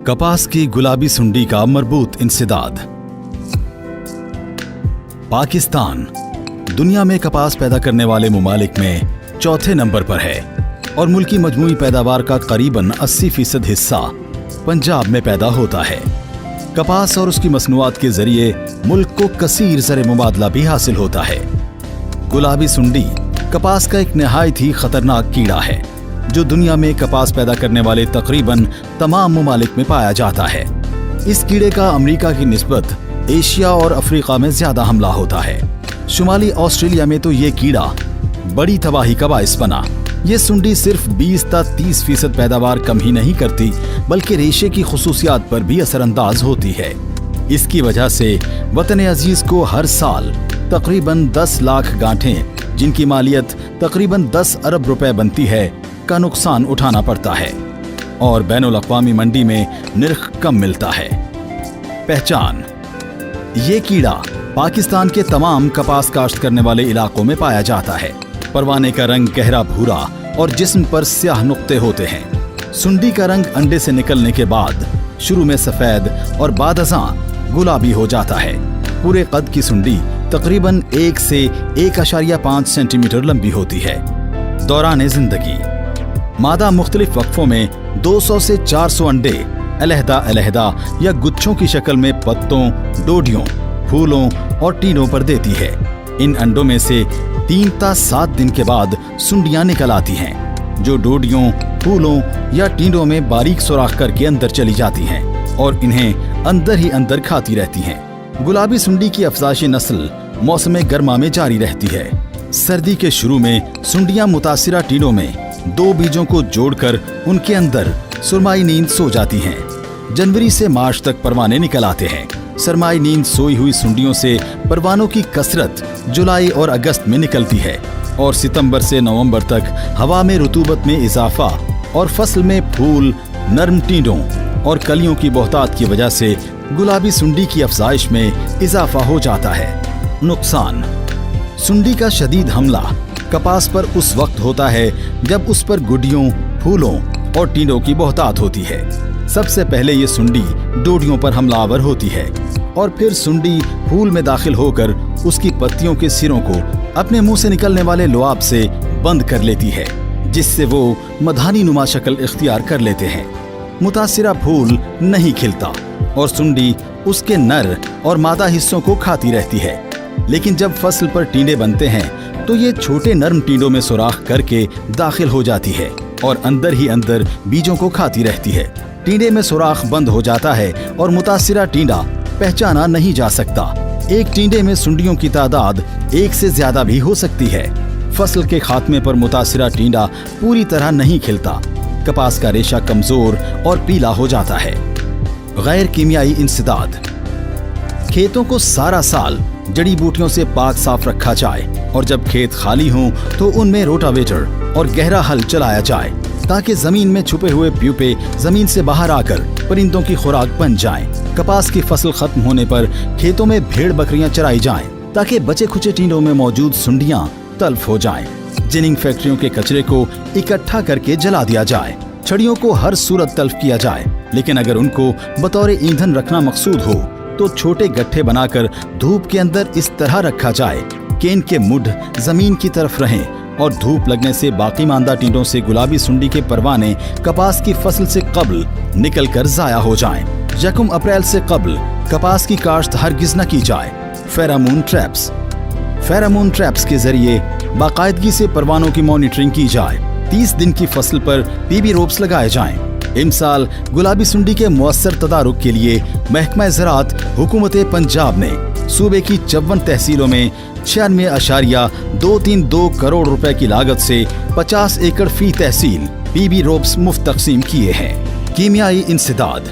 कपास की गुलाबी सुंडी का मरबूत इंसदाद। पाकिस्तान दुनिया में कपास पैदा करने वाले मुमालिक में चौथे नंबर पर है और मुल्क की मजमूई पैदावार का करीबन 80% हिस्सा पंजाब में पैदा होता है। कपास और उसकी मसनूआत के जरिए मुल्क को कसीर ज़र मुबादला भी हासिल होता है। गुलाबी सुंडी कपास का एक निहायत ही खतरनाक कीड़ा है जो दुनिया में कपास पैदा करने वाले तकरीबन तमाम मुमालिक में पाया जाता है। इस कीड़े का अमेरिका की निस्बत एशिया और अफ्रीका में ज्यादा हमला होता है। शुमाली ऑस्ट्रेलिया में तो ये कीड़ा बड़ी तबाही का बाइस बना। ये सुंडी सिर्फ 20 से 30% पैदावार कम ही नहीं करती बल्कि रेशे की खुसूसियात पर भी असरअंदाज होती है। इसकी वजह से वतन अजीज को हर साल तकरीबन 10 लाख गांठें जिनकी मालियत तकरीबन 10 अरब रुपए बनती है का नुकसान उठाना पड़ता है और बैनुल अक़वामी मंडी में निर्ख कम मिलता है। पहचान: ये कीड़ा पाकिस्तान के तमाम कपास काश्त करने वाले इलाकों में पाया जाता है। परवाने का रंग गहरा भूरा और जिस्म पर स्याह नुक्ते होते हैं। सुंडी का रंग अंडे से निकलने के बाद शुरू में सफेद और बाद अज़ां गुलाबी हो जाता है। पूरे कद की सुंडी तकरीबन 1 से 1.5 सेंटीमीटर लंबी होती है। दौरान जिंदगी मादा मुख्तलिफ वक्फों में 200 से 400 अंडे अलहदा या गुच्छों की शक्ल में पत्तों, डोडियों, फूलों और टीनों पर देती है। इन अंडों में से 3 से 7 दिन के बाद सुंडियां निकल आती हैं जो डोडियों, फूलों या टीनों में बारीक सुराख करके अंदर चली जाती हैं और इन्हें अंदर ही अंदर खाती रहती हैं। गुलाबी सुंडी की अफजाशी नस्ल मौसम गर्मा में जारी रहती है। सर्दी के शुरू में सुंडियां मुतासिरा टीनों में 2 बीजों को जोड़कर उनके अंदर सुरमाई नींद सो जाती हैं। जनवरी से मार्च तक परवाने निकल आते हैं। सरमाई नींद सोई हुई सुंडियों से परवानों की कसरत जुलाई और अगस्त में निकलती है और सितंबर से नवंबर तक हवा में रुतूबत में इजाफा और फसल में फूल, नर्म टींडों और कलियों की बहुतात की वजह से गुलाबी सुंडी की अफजाइश में इजाफा हो जाता है। नुकसान: सुंडी का शदीद हमला कपास पर उस वक्त होता है जब उस पर गुडियों, फूलों और टींडों की बहुतात होती है। सबसे पहले ये सुंडी डोडियों पर हमलावर होती है और फिर सुंडी फूल में दाखिल होकर उसकी पत्तियों के सिरों को अपने मुंह से निकलने वाले लुआब से बंद कर लेती है जिससे वो मधानी नुमा शक्ल इख्तियार कर लेते हैं। मुतासिरा फूल नहीं खिलता और सुंडी उसके नर और मादा हिस्सों को खाती रहती है। लेकिन जब फसल पर टींडे बनते हैं तो ये छोटे नर्म टींडों में सुराख करके दाखिल हो जाती है और अंदर ही अंदर बीजों को खाती रहती है। टींडे में सुराख बंद हो जाता है और मुतासिरा टींडा पहचाना नहीं जा सकता। एक टींडे में सुंडियों की तादाद 1 से ज्यादा भी हो सकती है। फसल के खात्मे पर मुतासिरा टींडा पूरी तरह नहीं खिलता। कपास का रेशा कमजोर और पीला हो जाता है। गैर कीमियाई इंसदाद: खेतों को सारा साल जड़ी बूटियों से पाक साफ रखा जाए और जब खेत खाली हों तो उनमें रोटावेटर और गहरा हल चलाया जाए ताकि जमीन में छुपे हुए प्यूपे जमीन से बाहर आकर परिंदों की खुराक बन जाएं। कपास की फसल खत्म होने पर खेतों में भेड़ बकरियां चराई जाएं ताकि बचे खुचे टींडों में मौजूद सुंडियां तल्फ हो जाएं। जिनिंग फैक्ट्रियों के कचरे को इकट्ठा करके जला दिया जाए। छड़ियों को हर सूरत तल्फ किया जाए, लेकिन अगर उनको बतौर ईंधन रखना मकसूद हो तो छोटे गट्ठे बनाकर धूप के अंदर इस तरह रखा जाए कि इनके मुढ़ जमीन की तरफ रहें और धूप लगने से बाकी मांदा टींडों से गुलाबी सुंडी के परवाने कपास की फसल से कब्ल निकलकर जाया हो जाएं। 1 अप्रैल से कब्ल कपास की काश्त हरगिज न की जाए। फेरामून ट्रैप्स के जरिए बाकायदगी से परवानों की मॉनिटरिंग की जाए। 30 दिन की फसल पर पीबी रोप्स लगाए जाएं। इमसाल गुलाबी सुंडी के मुअस्सर तदारुक के लिए महकमा ज़राअत हुकूमत पंजाब ने सूबे की 54 तहसीलों में 96.232 करोड़ रुपए की लागत से 50 एकड़ फी तहसील पीबी रोप्स मुफ्त तकसीम किए हैं। कीमियाई इंसदाद: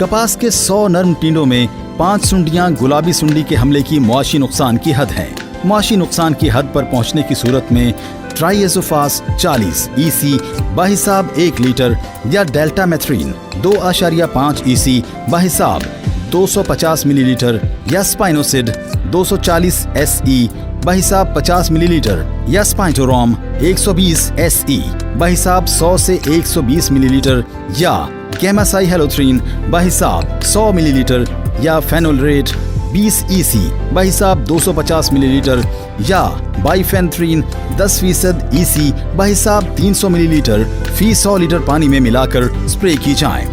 कपास के 100 नर्म टींडों में 5 सुंडियां गुलाबी सुंडी के हमले की मुआशी नुकसान की हद हैं। मुआशी नुकसान की हद पर पहुंचने की सूरत में ट्राइएज़ोफास 40 EC बाहिसाब 1 लीटर या डेल्टामेथ्रिन 2.5 EC बाहिसाब 250 मिलीलीटर या स्पाइनोसिड 240 SE बहिसाब 50 मिलीलीटर या स्पाइटोरॉम 120 SE बहिसाब 100 से 120 मिलीलीटर या कैमासाई हेलोथ्रीन बहिसाब 100 मिलीलीटर या फेनोलरेट 20 EC बहिसाब 250 मिलीलीटर या बाइफेंथ्रीन 10% EC बहिसाब 300 मिलीलीटर फी 100 लीटर पानी में मिलाकर स्प्रे की जाए।